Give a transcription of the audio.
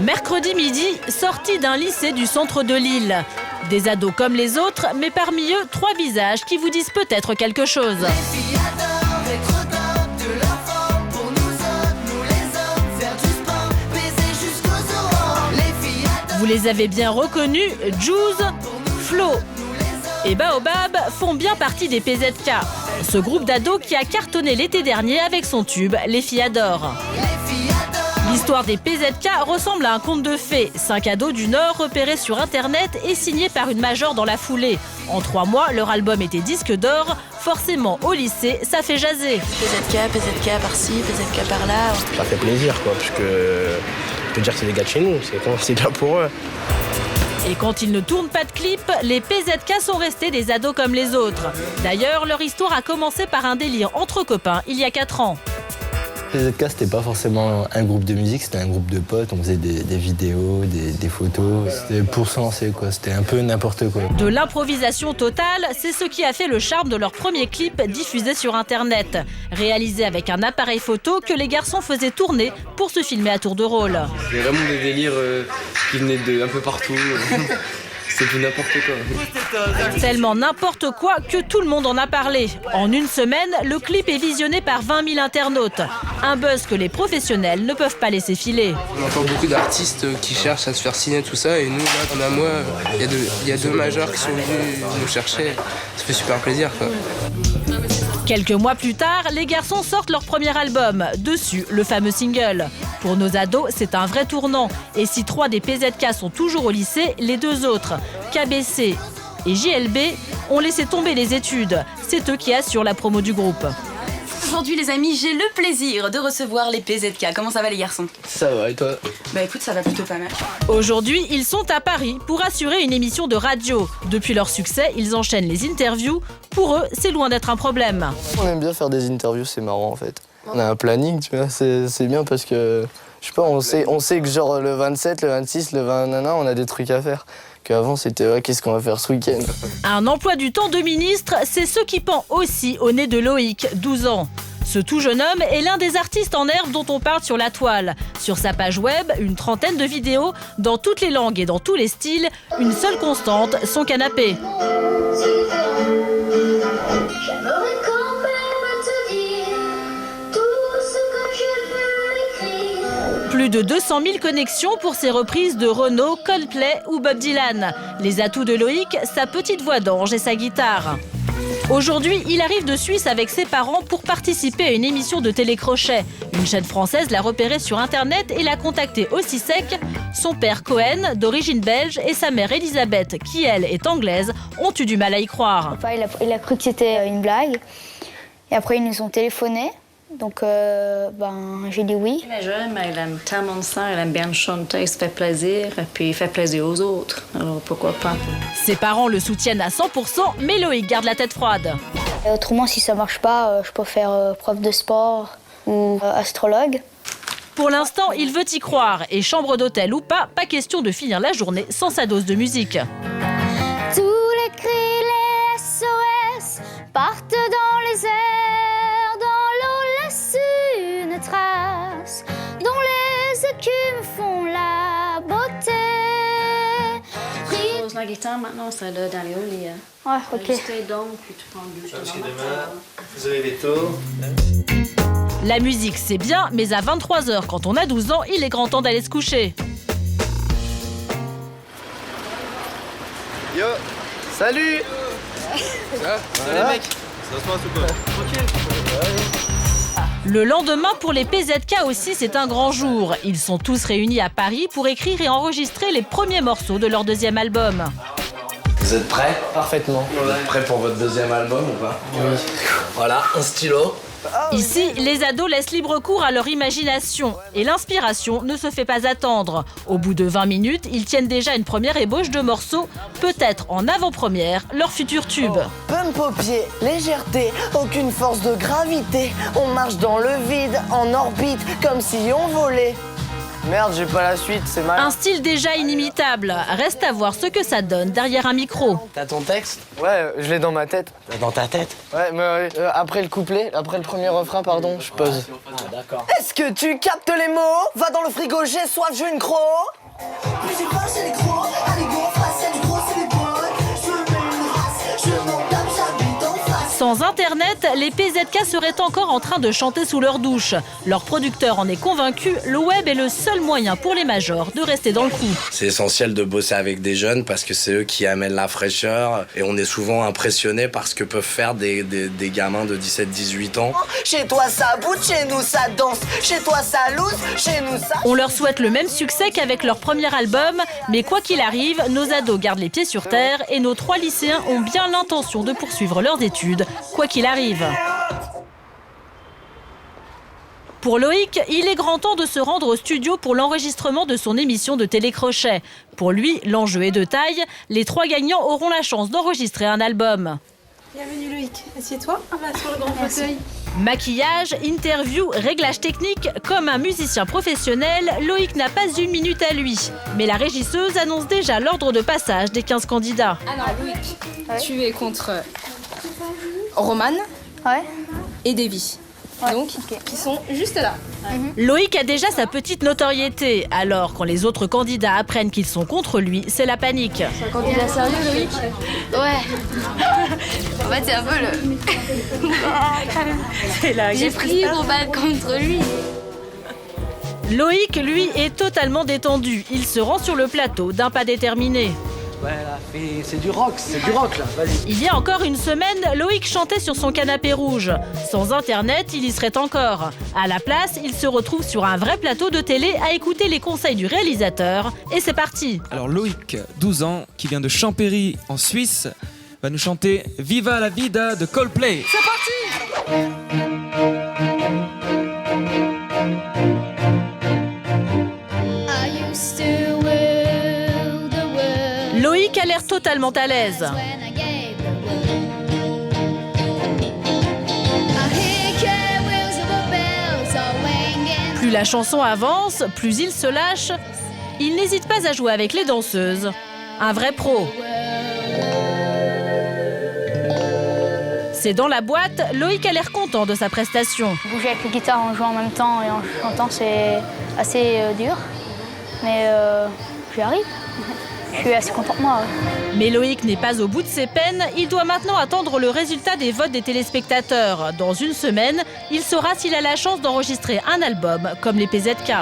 Mercredi midi, sortie d'un lycée du centre de Lille. Des ados comme les autres, mais parmi eux, 3 visages qui vous disent peut-être quelque chose. Vous les avez bien reconnus, Juice, Flo et Baobab font bien partie des PZK. Ce groupe d'ados qui a cartonné l'été dernier avec son tube « Les filles adorent ». L'histoire des PZK ressemble à un conte de fées. 5 ados du Nord repérés sur Internet et signés par une major dans la foulée. En 3 mois, leur album était disque d'or. Forcément, au lycée, ça fait jaser. PZK par-ci, PZK par-là. Ça fait plaisir, quoi, parce que je peux dire que c'est des gars de chez nous, c'est bien pour eux. Et quand ils ne tournent pas de clip, les PZK sont restés des ados comme les autres. D'ailleurs, leur histoire a commencé par un délire entre copains il y a 4 ans. PZK, c'était pas forcément un groupe de musique, c'était un groupe de potes. On faisait des vidéos, des photos. C'était pour se lancer, quoi. C'était un peu n'importe quoi. De l'improvisation totale, c'est ce qui a fait le charme de leur premier clip diffusé sur Internet. Réalisé avec un appareil photo que les garçons faisaient tourner pour se filmer à tour de rôle. C'est vraiment des délires qui venaient d'un peu partout. C'est du n'importe quoi. Tellement n'importe quoi que tout le monde en a parlé. En une semaine, le clip est visionné par 20 000 internautes. Un buzz que les professionnels ne peuvent pas laisser filer. On entend beaucoup d'artistes qui cherchent à se faire signer tout ça. Et nous, là, dans la moi, il y a 2 majors qui sont venus nous chercher. Ça fait super plaisir, quoi. Quelques mois plus tard, les garçons sortent leur premier album. Dessus, le fameux single. Pour nos ados, c'est un vrai tournant. Et si 3 des PZK sont toujours au lycée, les 2 autres, KBC et JLB, ont laissé tomber les études. C'est eux qui assurent la promo du groupe. Aujourd'hui les amis, j'ai le plaisir de recevoir les PZK. Comment ça va les garçons? Ça va, et toi? Bah écoute, ça va plutôt pas mal. Aujourd'hui, ils sont à Paris pour assurer une émission de radio. Depuis leur succès, ils enchaînent les interviews. Pour eux, c'est loin d'être un problème. On aime bien faire des interviews, c'est marrant en fait. On a un planning, tu vois, c'est bien parce que, je sais pas, on sait que genre le 27, le 26, le 20, on a des trucs à faire. Qu'avant, c'était ouais, qu'est-ce qu'on va faire ce week-end? Un emploi du temps de ministre, c'est ce qui pend aussi au nez de Loïc, 12 ans. Ce tout jeune homme est l'un des artistes en herbe dont on parle sur la toile. Sur sa page web, une trentaine de vidéos dans toutes les langues et dans tous les styles. Une seule constante, son canapé. Plus de 200 000 connexions pour ses reprises de Renaud, Coldplay ou Bob Dylan. Les atouts de Loïc, sa petite voix d'ange et sa guitare. Aujourd'hui, il arrive de Suisse avec ses parents pour participer à une émission de télécrochet. Une chaîne française l'a repéré sur Internet et l'a contacté aussi sec. Son père Cohen, d'origine belge, et sa mère Elisabeth, qui elle est anglaise, ont eu du mal à y croire. Papa, il a cru que c'était une blague. Et après, ils nous ont téléphoné. Donc, j'ai dit oui. Elle est jeune, mais elle aime tellement ça, elle aime bien chanter, il se fait plaisir, et puis il fait plaisir aux autres. Alors pourquoi pas? Ses parents le soutiennent à 100%, mais Loïc garde la tête froide. Et autrement, si ça marche pas, je peux faire prof de sport ou astrologue. Pour l'instant, il veut y croire. Et chambre d'hôtel ou pas question de finir la journée sans sa dose de musique. Tous les cris, les SOS partent dans les airs. Une trace dont les écumes font la beauté. Je pose la guitare maintenant, c'est là dans les hauts lits. Ouais, ok. Donc, puis tu prends le douche. Parce que demain, vous avez des taux. La musique, c'est bien, mais à 23 h, quand on a 12 ans, il est grand temps d'aller se coucher. Yo, salut. Salut les mecs. Ça se passe ou quoi? Le lendemain, pour les PZK aussi, c'est un grand jour. Ils sont tous réunis à Paris pour écrire et enregistrer les premiers morceaux de leur 2e album. Vous êtes prêts? Parfaitement. Vous êtes prêts pour votre 2e album ou pas? Oui. Voilà, un stylo. Ici, les ados laissent libre cours à leur imagination. Et l'inspiration ne se fait pas attendre. Au bout de 20 minutes, ils tiennent déjà une première ébauche de morceaux, peut-être en avant-première, leur futur tube. Pump au pied, légèreté, aucune force de gravité. On marche dans le vide, en orbite, comme si on volait. Merde, j'ai pas la suite, c'est mal. Un style déjà inimitable. Reste à voir ce que ça donne derrière un micro. T'as ton texte? Ouais, je l'ai dans ma tête. Dans ta tête? Ouais, mais après le couplet, après le premier refrain, pardon, je pose. Ah, d'accord. Est-ce que tu captes les mots? Va dans le frigo, j'ai soif, je veux une croc. Plus j'ai faim, j'ai les crocs. Allez, go, face, c'est les gros, c'est les potes. Je veux une race, je m'en tape, j'habite en face. Sans Internet, les PZK seraient encore en train de chanter sous leur douche. Leur producteur en est convaincu, le web est le seul moyen pour les majors de rester dans le coup. C'est essentiel de bosser avec des jeunes parce que c'est eux qui amènent la fraîcheur et on est souvent impressionné par ce que peuvent faire des gamins de 17-18 ans. Chez toi, ça bouge, chez nous, ça danse. Chez toi, ça loose, chez nous, ça... On leur souhaite le même succès qu'avec leur premier album, mais quoi qu'il arrive, nos ados gardent les pieds sur terre et nos 3 lycéens ont bien l'intention de poursuivre leurs études, quoi qu'il arrive. Pour Loïc, il est grand temps de se rendre au studio pour l'enregistrement de son émission de télécrochet. Pour lui, l'enjeu est de taille. Les 3 gagnants auront la chance d'enregistrer un album. Bienvenue Loïc, assieds-toi, sur le grand fauteuil. Maquillage, interview, réglage technique, comme un musicien professionnel, Loïc n'a pas une minute à lui. Mais la régisseuse annonce déjà l'ordre de passage des 15 candidats. Alors Loïc, tu es contre Romane et Davy. Donc, qui sont juste là. Loïc a déjà sa petite notoriété, alors quand les autres candidats apprennent qu'ils sont contre lui, c'est la panique. C'est un candidat sérieux, Loïc? Ouais. En fait, c'est un peu le... J'ai pris mon balle contre lui. Loïc, lui, est totalement détendu. Il se rend sur le plateau d'un pas déterminé. Ouais, là, c'est du rock là, vas-y. Il y a encore une semaine, Loïc chantait sur son canapé rouge. Sans Internet, il y serait encore. À la place, il se retrouve sur un vrai plateau de télé à écouter les conseils du réalisateur. Et c'est parti. Alors Loïc, 12 ans, qui vient de Champéry en Suisse, va nous chanter Viva la vida de Coldplay. C'est parti. Loïc a l'air totalement à l'aise. Plus la chanson avance, plus il se lâche. Il n'hésite pas à jouer avec les danseuses. Un vrai pro. C'est dans la boîte, Loïc a l'air content de sa prestation. Bouger avec les guitares en jouant en même temps et en chantant, c'est assez dur. Mais j'y arrive. Je suis assez contente de moi. Mais Loïc n'est pas au bout de ses peines. Il doit maintenant attendre le résultat des votes des téléspectateurs. Dans une semaine, il saura s'il a la chance d'enregistrer un album comme les PZK.